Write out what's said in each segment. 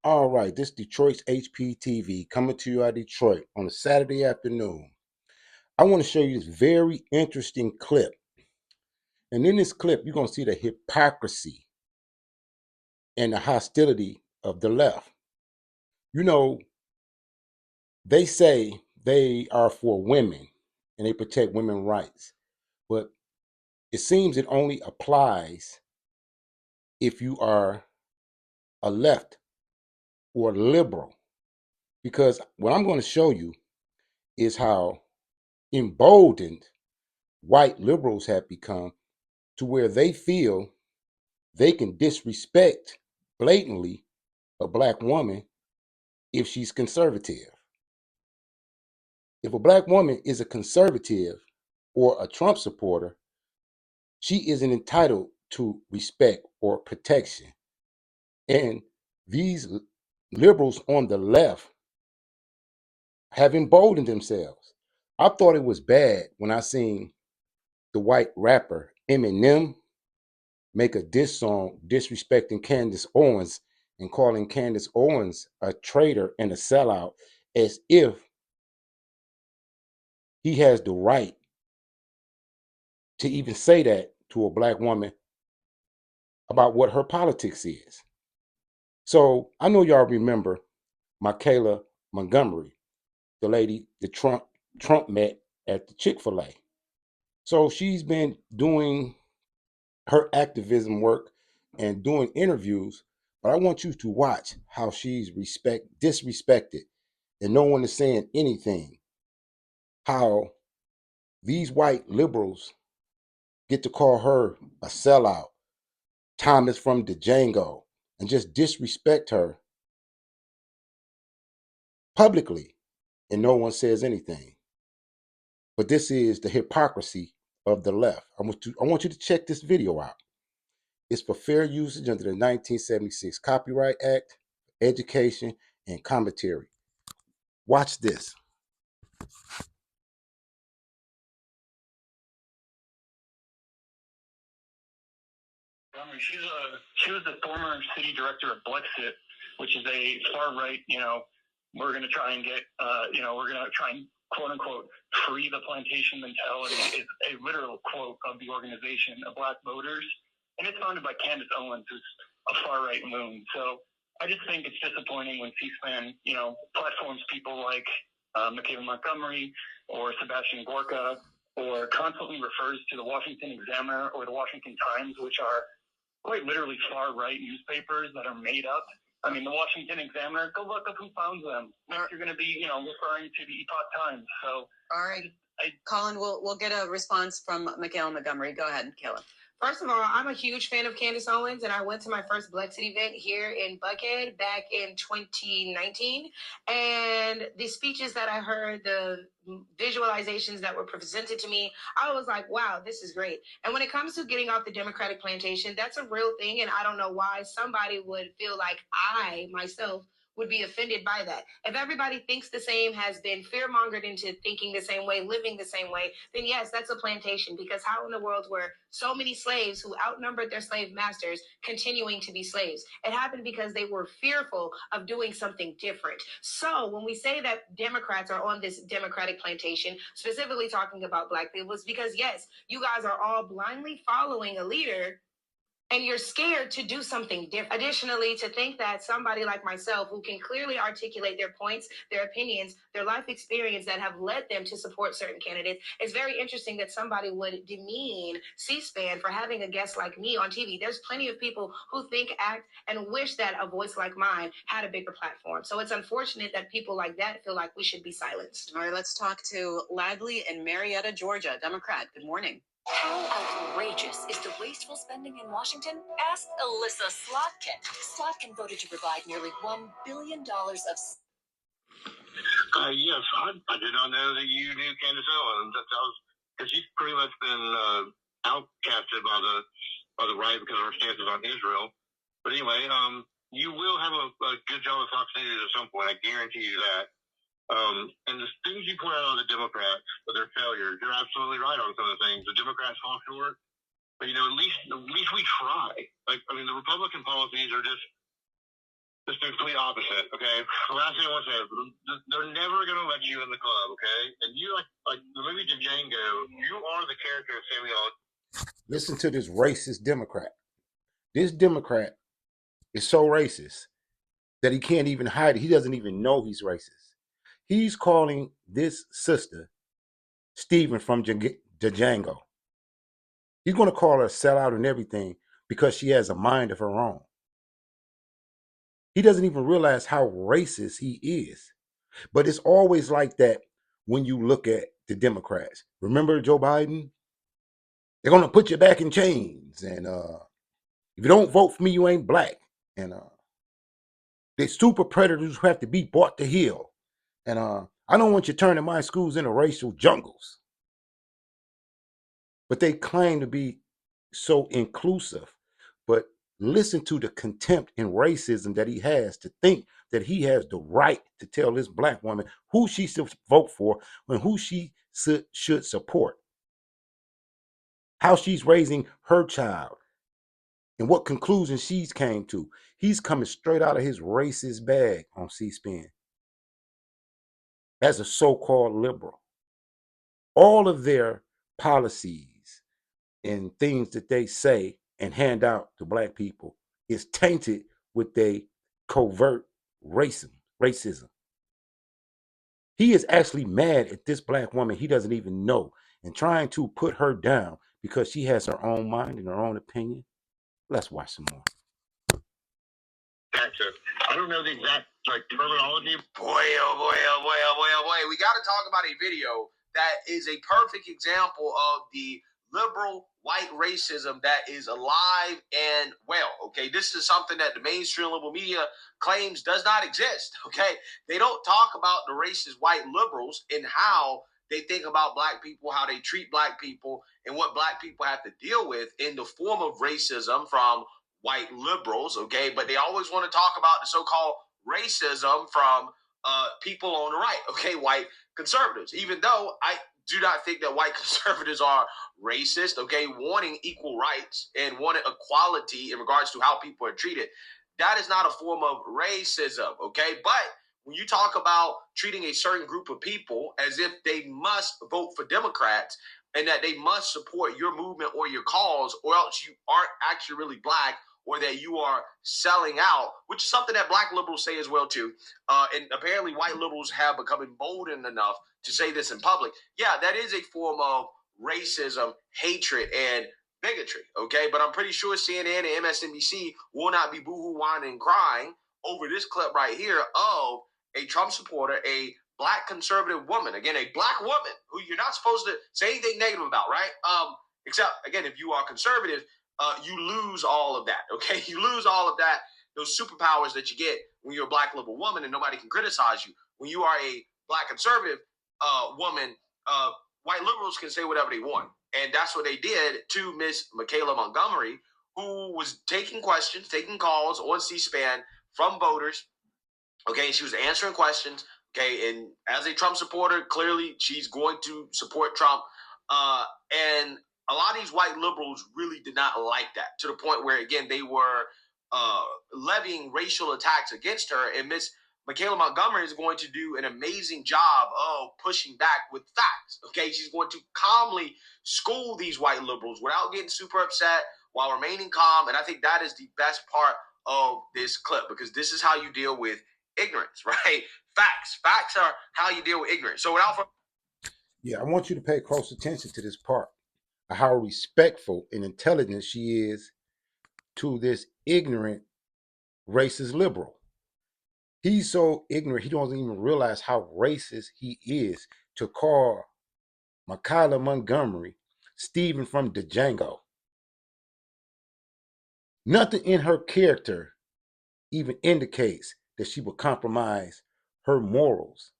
All right, this Detroit's HPTV coming to you out of Detroit on a Saturday afternoon. I want to show you this very interesting clip. And in this clip, you're going to see the hypocrisy and the hostility of the left. You know, they say they are for women and they protect women's rights, but it seems it only applies if you are a left or liberal. Because what I'm going to show you is how emboldened white liberals have become to where they feel they can disrespect blatantly a black woman if she's conservative. If a black woman is a conservative or a Trump supporter, she isn't entitled to respect or protection. And these liberals on the left have emboldened themselves. I thought it was bad when I seen the white rapper Eminem make a diss song disrespecting Candace Owens and calling Candace Owens a traitor and a sellout, as if he has the right to even say that to a black woman about what her politics is. So I know y'all remember Michaelah Montgomery, the lady that Trump met at the Chick-fil-A. So she's been doing her activism work and doing interviews, but I want you to watch how she's disrespected and no one is saying anything. How these white liberals get to call her a sellout, Thomas from Django, and just disrespect her publicly, and no one says anything. But this is the hypocrisy of the left. I want you to check this video out. It's for fair usage under the 1976 Copyright Act, education, and commentary. Watch this. She was the former city director of Blexit, which is a far right. We're going to try and get, we're going to try and quote unquote free the plantation mentality is a literal quote of the organization of Black voters, and it's founded by Candace Owens, who's a far right loon. So I just think it's disappointing when C-SPAN, platforms people like Michaelah Montgomery or Sebastian Gorka, or constantly refers to the Washington Examiner or the Washington Times, which are quite literally far-right newspapers that are made up. I mean, the Washington Examiner, go look up who found them. Next, you're going to be, referring to the Epoch Times. So, all right, Colin, we'll get a response from Michaela Montgomery. Go ahead, Michaela. First of all, I'm a huge fan of Candace Owens, and I went to my first Blexit event here in Buckhead back in 2019. And the speeches that I heard, the visualizations that were presented to me, I was like, wow, this is great. And when it comes to getting off the Democratic plantation, that's a real thing. And I don't know why somebody would feel like I, myself, would be offended by that. If everybody thinks the same, has been fear-mongered into thinking the same way, living the same way, then yes, that's a plantation. Because how in the world were so many slaves who outnumbered their slave masters continuing to be slaves? It happened because they were fearful of doing something different. So when we say that Democrats are on this Democratic plantation, specifically talking about Black people, it's because yes, you guys are all blindly following a leader and you're scared to do something different. Additionally, to think that somebody like myself, who can clearly articulate their points, their opinions, their life experience that have led them to support certain candidates, it's very interesting that somebody would demean C-SPAN for having a guest like me on TV. There's plenty of people who think, act, and wish that a voice like mine had a bigger platform. So it's unfortunate that people like that feel like we should be silenced. All right, let's talk to Ladley in Marietta, Georgia. Democrat, good morning. How outrageous is the wasteful spending in Washington? Ask Alyssa Slotkin. Slotkin voted to provide nearly $1 billion of... Yes, I did not know that you knew Candace Owens. That was because she's pretty much been outcasted by the right because of her stances on Israel. But anyway, you will have a good job with Fox News at some point. I guarantee you that. And the things you point out on the Democrats for their failures, you're absolutely right on some of the things. The Democrats fall short, but at least we try. The Republican policies are just Just the complete opposite, okay? Last thing I want to say, they're never going to let you in the club, okay? And you, like the movie Django, you are the character of Samuel. Listen to this racist Democrat. This Democrat is so racist that he can't even hide it. He doesn't even know he's racist. He's calling this sister Stephen from Django. He's going to call her a sellout and everything because she has a mind of her own. He doesn't even realize how racist he is. But it's always like that when you look at the Democrats. Remember Joe Biden? They're going to put you back in chains. And if you don't vote for me, you ain't black. And they're super predators who have to be brought to heel. And I don't want you turning my schools into racial jungles. But they claim to be so inclusive. But listen to the contempt and racism that he has to think that he has the right to tell this black woman who she should vote for and who she should support, how she's raising her child, and what conclusion she's came to. He's coming straight out of his racist bag on C-SPAN as a so-called liberal. All of their policies and things that they say and hand out to black people is tainted with a covert racism. He is actually mad at this black woman he doesn't even know and trying to put her down because she has her own mind and her own opinion. Let's watch some more. I don't know the exact terminology. Boy, oh boy, oh boy, oh boy, oh boy. We got to talk about a video that is a perfect example of the liberal white racism that is alive and well. Okay, this is something that the mainstream liberal media claims does not exist. Okay, they don't talk about the racist white liberals and how they think about black people, how they treat black people, and what black people have to deal with in the form of racism from white liberals. Okay, but they always want to talk about the so-called racism from people on the right, okay, white conservatives, even though I do not think that white conservatives are racist, okay, wanting equal rights and wanting equality in regards to how people are treated. That is not a form of racism, okay? But when you talk about treating a certain group of people as if they must vote for Democrats and that they must support your movement or your cause, or else you aren't actually really black, or that you are selling out, which is something that black liberals say as well too. And apparently white liberals have become emboldened enough to say this in public. Yeah, that is a form of racism, hatred, and bigotry, okay? But I'm pretty sure CNN and MSNBC will not be boohoo whining and crying over this clip right here of a Trump supporter, a black conservative woman, again, a black woman who you're not supposed to say anything negative about, right? Except, again, if you are conservative, you lose all of that, okay? You lose all of that, those superpowers that you get when you're a black liberal woman and nobody can criticize you. When you are a black conservative woman, white liberals can say whatever they want. And that's what they did to Miss Michaelah Montgomery, who was taking questions, taking calls on C-SPAN from voters. Okay, she was answering questions. Okay, and as a Trump supporter, clearly she's going to support Trump. And a lot of these white liberals really did not like that, to the point where, again, they were levying racial attacks against her. And Miss Michaelah Montgomery is going to do an amazing job of pushing back with facts. Okay, she's going to calmly school these white liberals without getting super upset while remaining calm. And I think that is the best part of this clip, because this is how you deal with ignorance, right? Facts are how you deal with ignorance. So without Yeah, I want you to pay close attention to this part of how respectful and intelligent she is to this ignorant racist liberal. He's so ignorant, he doesn't even realize how racist he is to call Michaelah Montgomery Stephen from Django. Nothing in her character even indicates that she would compromise her morals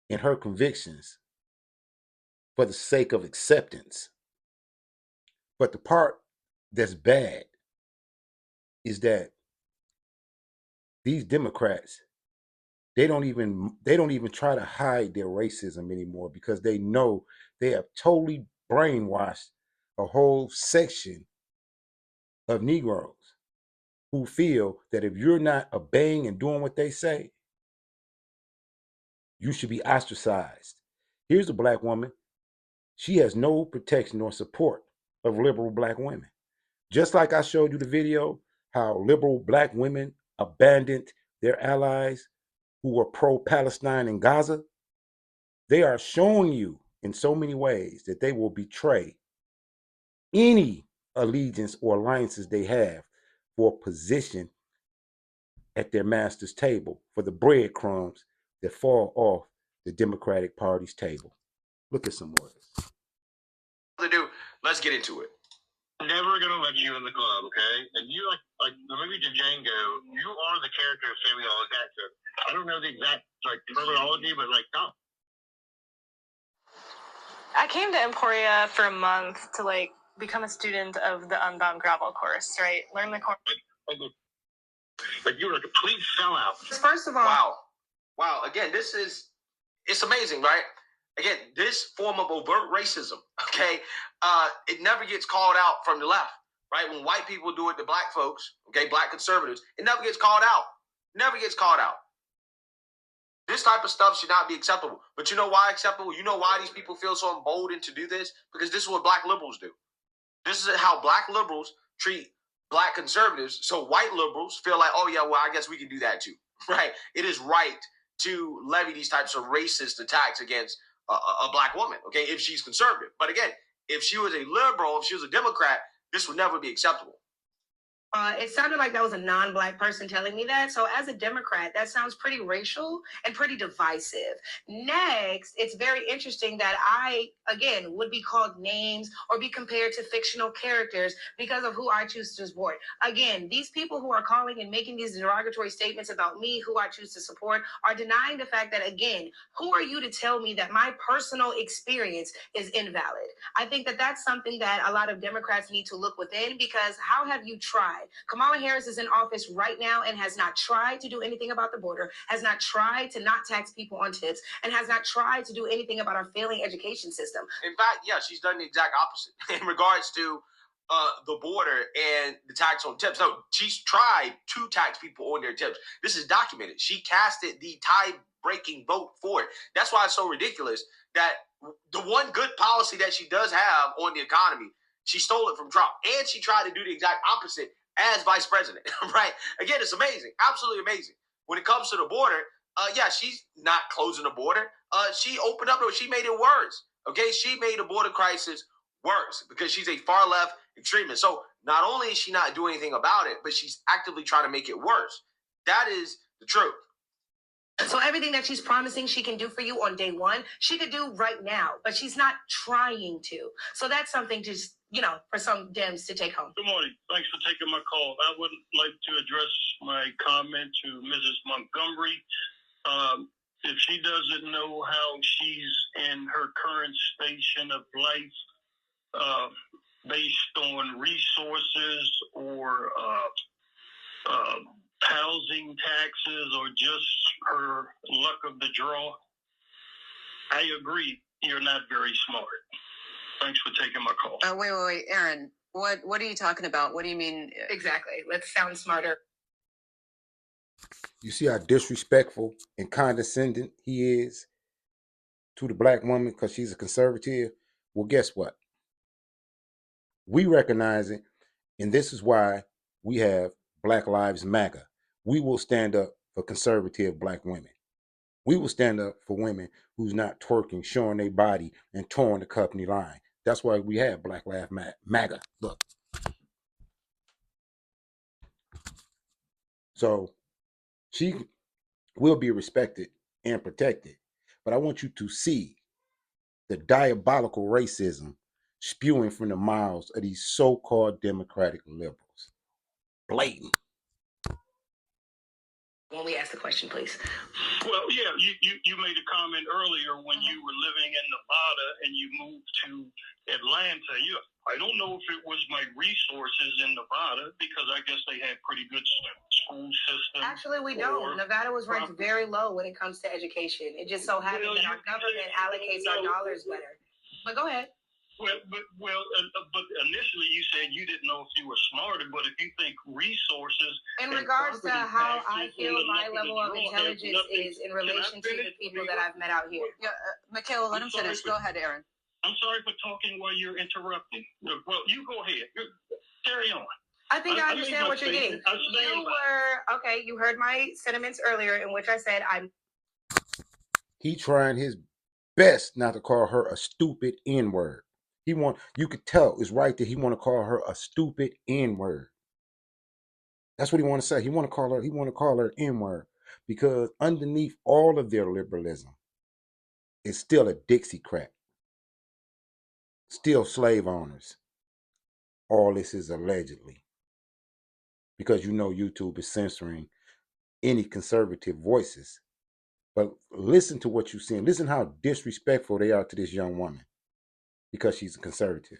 and her convictions for the sake of acceptance. But the part that's bad is that these Democrats, they don't even try to hide their racism anymore, because they know they have totally brainwashed a whole section of Negroes. who feel that if you're not obeying and doing what they say, you should be ostracized. Here's a black woman. She has no protection or support of liberal black women. Just like I showed you the video, how liberal black women abandoned their allies who were pro-Palestine in Gaza, they are showing you in so many ways that they will betray any allegiance or alliances they have for position at their master's table, for the breadcrumbs that fall off the Democratic Party's table. Look at some more of this. Let's get into it. Never gonna let you in the club, okay? And you like the movie Django, you are the character of Samuel L. Jackson. I don't know the exact terminology, but no. I came to Emporia for a month to become a student of the Unbound Gravel course, right? Learn the course. Like you were a complete sellout. First of all, wow. Again, it's amazing, right? Again, this form of overt racism, okay, it never gets called out from the left, right? When white people do it to black folks, okay, black conservatives, it never gets called out. Never gets called out. This type of stuff should not be acceptable. But you know why acceptable? You know why these people feel so emboldened to do this? Because this is what black liberals do. This is how black liberals treat black conservatives. So white liberals feel like, oh yeah, well, I guess we can do that too, right? It is right to levy these types of racist attacks against a black woman, okay, if she's conservative. But again, if she was a liberal, if she was a Democrat, this would never be acceptable. It sounded like that was a non-black person telling me that. So as a Democrat, that sounds pretty racial and pretty divisive. Next, it's very interesting that I, again, would be called names or be compared to fictional characters because of who I choose to support. Again, these people who are calling and making these derogatory statements about me, who I choose to support, are denying the fact that, again, who are you to tell me that my personal experience is invalid? I think that that's something that a lot of Democrats need to look within, because how have you tried? Kamala Harris is in office right now and has not tried to do anything about the border, has not tried to not tax people on tips, and has not tried to do anything about our failing education system. In fact, yeah, she's done the exact opposite in regards to the border and the tax on tips. No, she's tried to tax people on their tips. This is documented. She casted the tie-breaking vote for it. That's why it's so ridiculous that the one good policy that she does have on the economy, she stole it from Trump. And she tried to do the exact opposite as vice president, right? Again, it's amazing. Absolutely amazing. When it comes to the border, yeah, she's not closing the border. She opened up, she made it worse. Okay, she made the border crisis worse because she's a far left extremist. So not only is she not doing anything about it, but she's actively trying to make it worse. That is the truth. So everything that she's promising she can do for you on day one, she could do right now, but she's not trying to. So that's something to, for some Dems to take home. Good morning. Thanks for taking my call. I would like to address my comment to Mrs. Montgomery. If she doesn't know how she's in her current station of life, based on resources or housing taxes or just her luck of the draw, I agree, you're not very smart. Thanks for taking my call. Wait, Aaron, what are you talking about? What do you mean? Exactly. Let's sound smarter. You see how disrespectful and condescending he is to the black woman because she's a conservative? Well, guess what? We recognize it, and this is why we have Black Lives Matter. We will stand up for conservative black women. We will stand up for women who's not twerking, showing their body, and towing the company line. That's why we have Black Lives Matter. Look. So she will be respected and protected. But I want you to see the diabolical racism spewing from the mouths of these so-called Democratic liberals. Blatant. When we ask the question, please. Well, yeah, you made a comment earlier when you were living in Nevada and you moved to Atlanta. I don't know if it was my resources in Nevada because I guess they had pretty good school system. Actually, we don't. Nevada was ranked very low when it comes to education. It just so happens that our government allocates our dollars better. But go ahead. But initially you said you didn't know if you were smarter, but if you think resources in regards to how I feel my level of intelligence is in relation to the people that I've met out here. Yeah, Michaela, let him finish. Go ahead, Aaron. I'm sorry for talking while you're interrupting. Well, you go ahead. Carry on. I think I understand what you're getting. You heard my sentiments earlier in which I said He trying his best not to call her a stupid N-word. You could tell it's right that he want to call her a stupid N-word. That's what he want to say. He want to call her N-word because underneath all of their liberalism is still a Dixiecrat, still slave owners. All this is allegedly because YouTube is censoring any conservative voices. But listen to what you're seeing. Listen how disrespectful they are to this young woman because she's a conservative.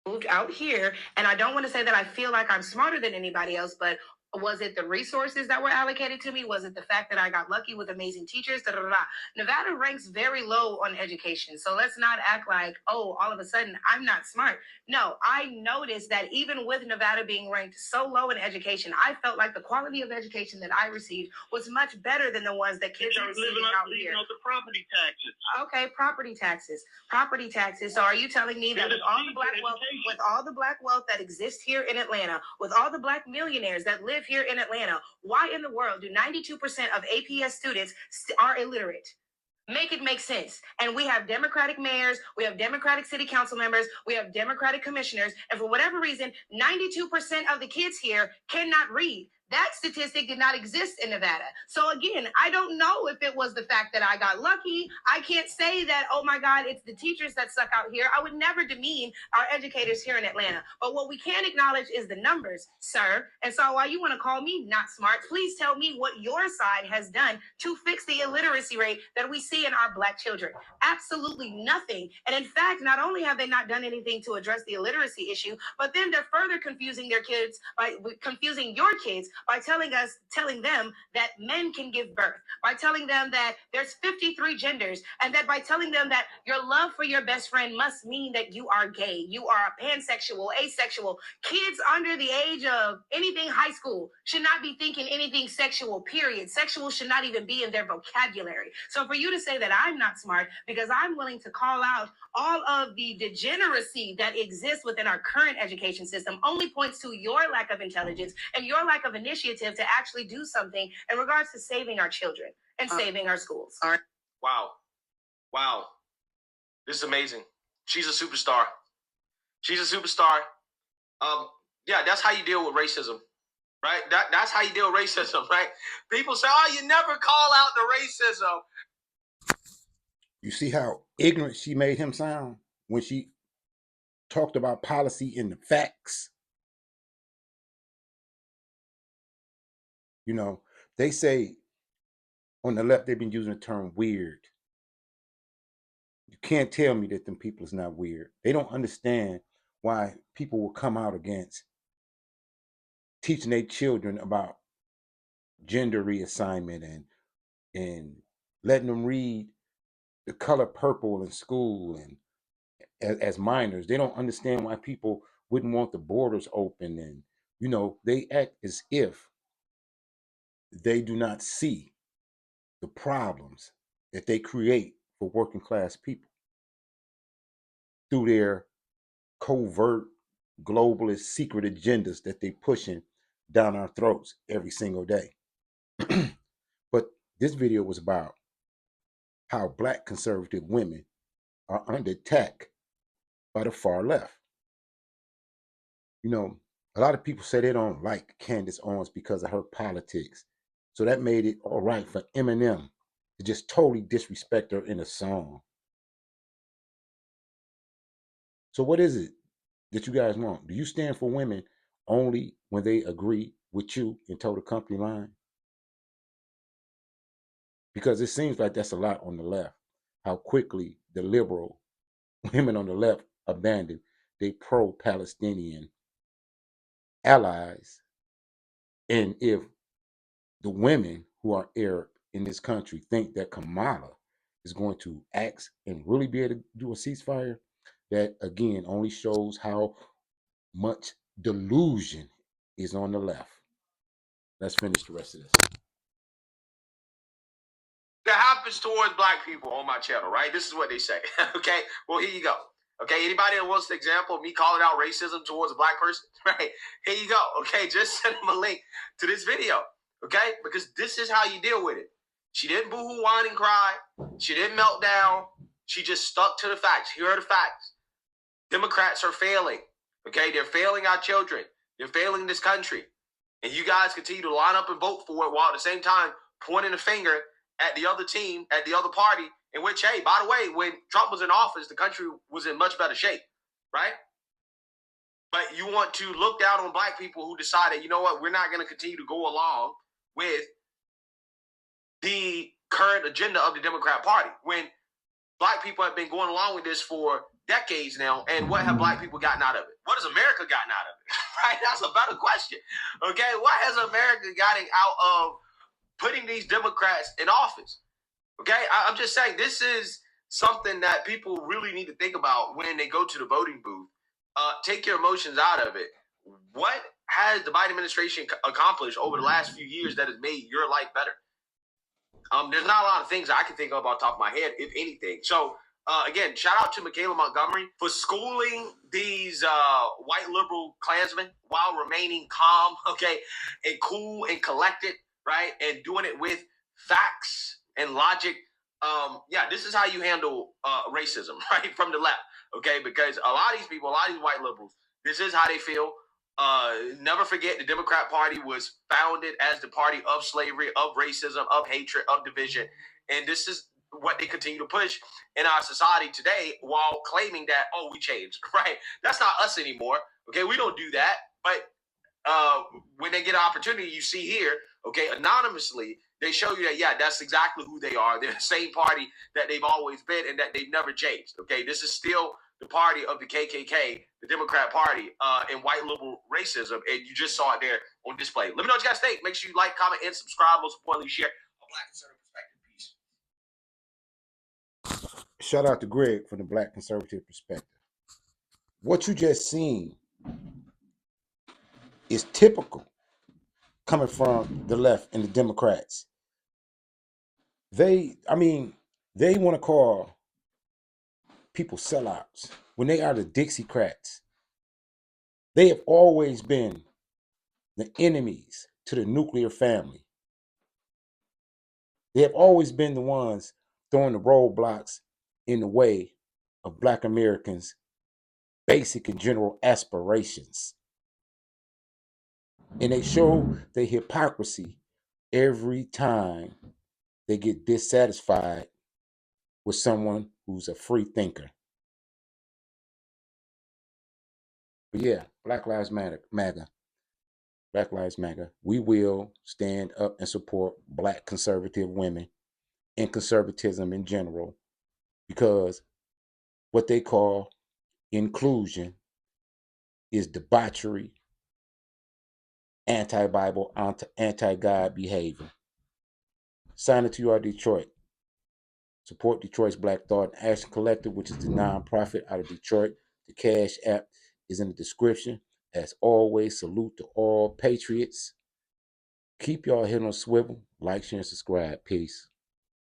moved out here, and I don't want to say that I feel like I'm smarter than anybody else, but was it the resources that were allocated to me? Was it the fact that I got lucky with amazing teachers? Da, da, da, da. Nevada ranks very low on education. So let's not act like, oh, all of a sudden I'm not smart. No, I noticed that even with Nevada being ranked so low in education, I felt like the quality of education that I received was much better than the ones that kids are receiving out here. The property taxes. Okay, property taxes. So are you telling me that with all the black wealth that exists here in Atlanta, with all the black millionaires that live here in Atlanta, why in the world do 92% of APS students are illiterate? Make it make sense. And we have Democratic mayors, we have Democratic city council members, we have Democratic commissioners, and for whatever reason, 92% of the kids here cannot read. That statistic did not exist in Nevada. So again, I don't know if it was the fact that I got lucky. I can't say that, oh my God, it's the teachers that suck out here. I would never demean our educators here in Atlanta. But what we can acknowledge is the numbers, sir. And so while you want to call me not smart, please tell me what your side has done to fix the illiteracy rate that we see in our black children. Absolutely nothing. And in fact, not only have they not done anything to address the illiteracy issue, but then they're further confusing their kids by confusing your kids by telling them that men can give birth, by telling them that there's 53 genders, and that by telling them that your love for your best friend must mean that you are gay, you are pansexual, asexual. Kids under the age of anything high school should not be thinking anything sexual, period. Sexual should not even be in their vocabulary. So for you to say that I'm not smart because I'm willing to call out all of the degeneracy that exists within our current education system only points to your lack of intelligence and your lack of initiative to actually do something in regards to saving our children and saving our schools. All right. Wow. This is amazing. She's a superstar. Yeah, that's how you deal with racism, right? That's how you deal with racism, right? People say, oh, you never call out the racism. You see how ignorant she made him sound when she talked about policy and the facts? They say on the left, they've been using the term weird. You can't tell me that them people is not weird. They don't understand why people will come out against teaching their children about gender reassignment and letting them read the color purple in school and as minors. They don't understand why people wouldn't want the borders open, and they act as if they do not see the problems that they create for working class people through their covert globalist secret agendas that they pushing down our throats every single day. But this video was about how black conservative women are under attack by the far left. A lot of people say they don't like Candace Owens because of her politics. So that made it all right for Eminem to just totally disrespect her in a song. So what is it that you guys want? Do you stand for women only when they agree with you and toe the company line? Because it seems like that's a lot on the left. How quickly the liberal women on the left abandon their pro-Palestinian allies. And if the women who are Arab in this country think that Kamala is going to act and really be able to do a ceasefire, that again only shows how much delusion is on the left. Let's finish the rest of this. That happens towards black people on my channel, right? This is what they say. Okay, well, here you go. Okay, anybody that wants the example of me calling out racism towards a black person, right? Here you go. Okay, just send them a link to this video. Okay, because this is how you deal with it. She didn't boo-hoo, whine, and cry. She didn't melt down. She just stuck to the facts. Here are the facts. Democrats are failing. Okay, they're failing our children. They're failing this country. And you guys continue to line up and vote for it while at the same time pointing a finger at the other team, at the other party, in which, hey, by the way, when Trump was in office, the country was in much better shape, right? But you want to look down on black people who decided, you know what, we're not going to continue to go along with the current agenda of the Democrat Party, when black people have been going along with this for decades now. And what have black people gotten out of it? What has America gotten out of it? Right? That's a better question. Okay, what has America gotten out of putting these Democrats in office? Okay, I'm just saying this is something that people really need to think about when they go to the voting booth. Take your emotions out of it. What has the Biden administration accomplished over the last few years that has made your life better? There's not a lot of things I can think of off the top of my head, if anything. So, again, shout out to Michaelah Montgomery for schooling these white liberal Klansmen while remaining calm, okay, and cool and collected, right, and doing it with facts and logic. Yeah, this is how you handle racism, right, from the left, okay, because a lot of these people, a lot of these white liberals, this is how they feel. Never forget, the Democrat Party was founded as the party of slavery, of racism, of hatred, of division. And this is what they continue to push in our society today while claiming that, oh, we changed, right? That's not us anymore. Okay, we don't do that. But when they get an opportunity, you see here, okay, anonymously, they show you that, yeah, that's exactly who they are. They're the same party that they've always been and that they've never changed. Okay, this is still the party of the KKK, the Democrat Party, and white liberal racism, and you just saw it there on display. Let me know what you guys think. Make sure you like, comment, and subscribe. Most importantly, share a Black Conservative Perspective. Peace. Shout out to Greg from the Black Conservative Perspective. What you just seen is typical coming from the left and the Democrats. They want to call people sellouts when they are the Dixiecrats. They have always been the enemies to the nuclear family. They have always been the ones throwing the roadblocks in the way of Black Americans' basic and general aspirations. And they show their hypocrisy every time they get dissatisfied with someone who's a free thinker. But yeah, Black Lives Matter, MAGA. Black Lives Matter. We will stand up and support Black conservative women and conservatism in general, because what they call inclusion is debauchery, anti-Bible, anti-God behavior. Sign it to your Detroit. Support Detroit's Black Thought and Action Collective, which is the nonprofit out of Detroit. The Cash App is in the description. As always, salute to all patriots. Keep y'all head on a swivel. Like, share, and subscribe. Peace.